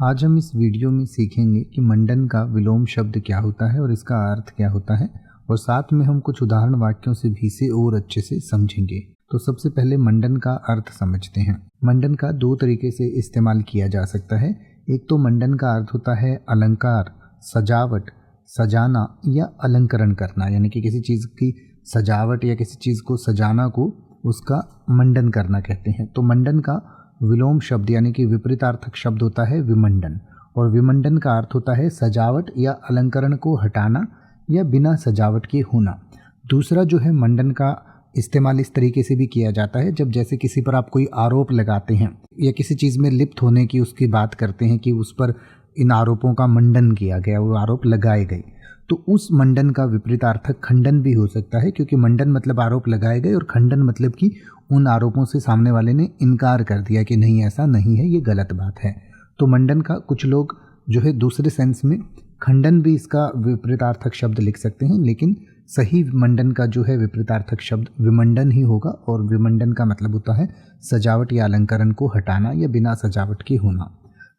आज हम इस वीडियो में सीखेंगे कि मंडन का विलोम शब्द क्या होता है और इसका अर्थ क्या होता है, और साथ में हम कुछ उदाहरण वाक्यों से भी इसे और अच्छे से समझेंगे। तो सबसे पहले मंडन का अर्थ समझते हैं। मंडन का दो तरीके से इस्तेमाल किया जा सकता है। एक तो मंडन का अर्थ होता है अलंकार, सजावट, सजाना या अलंकरण करना, यानी कि किसी चीज़ की सजावट या किसी चीज़ को सजाना को उसका मंडन करना कहते हैं। तो मंडन का विलोम शब्द यानी कि विपरीतार्थक शब्द होता है विमंडन, और विमंडन का अर्थ होता है सजावट या अलंकरण को हटाना या बिना सजावट के होना। दूसरा जो है मंडन का इस्तेमाल इस तरीके से भी किया जाता है जब जैसे किसी पर आप कोई आरोप लगाते हैं या किसी चीज़ में लिप्त होने की उसकी बात करते हैं कि उस पर इन आरोपों का मंडन किया गया, वो आरोप लगाए गए, तो उस मंडन का विपरीतार्थक खंडन भी हो सकता है, क्योंकि मंडन मतलब आरोप लगाए गए और खंडन मतलब कि उन आरोपों से सामने वाले ने इनकार कर दिया कि नहीं ऐसा नहीं है, ये गलत बात है। तो मंडन का कुछ लोग जो है दूसरे सेंस में खंडन भी इसका विपरीतार्थक शब्द लिख सकते हैं, लेकिन सही मंडन का जो है विपरीतार्थक शब्द विमंडन ही होगा, और विमंडन का मतलब होता है सजावट या अलंकरण को हटाना या बिना सजावट के होना।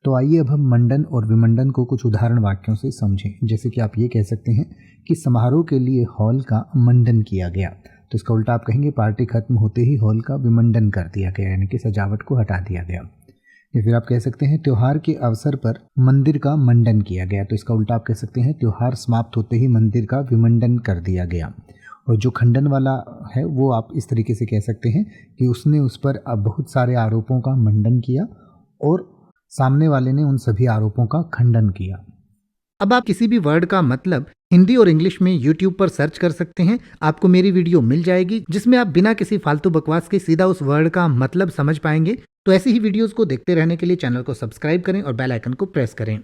तो आइए अब हम मंडन और विमंडन को कुछ उदाहरण वाक्यों से समझें। जैसे कि आप ये कह सकते हैं कि समारोह के लिए हॉल का मंडन किया गया, तो इसका उल्टा आप कहेंगे पार्टी खत्म होते ही हॉल का विमंडन कर दिया गया, यानी कि सजावट को हटा दिया गया। या फिर आप कह सकते हैं त्योहार के अवसर पर मंदिर का मंडन किया गया, तो इसका उल्टा आप कह सकते हैं त्योहार समाप्त होते ही मंदिर का विमंडन कर दिया गया। और जो खंडन वाला है वो आप इस तरीके से कह सकते हैं कि उसने उस पर बहुत सारे आरोपों का मंडन किया और सामने वाले ने उन सभी आरोपों का खंडन किया। अब आप किसी भी वर्ड का मतलब हिंदी और इंग्लिश में YouTube पर सर्च कर सकते हैं, आपको मेरी वीडियो मिल जाएगी जिसमें आप बिना किसी फालतू बकवास के सीधा उस वर्ड का मतलब समझ पाएंगे। तो ऐसी ही वीडियोस को देखते रहने के लिए चैनल को सब्सक्राइब करें और बेल आइकन को प्रेस करें।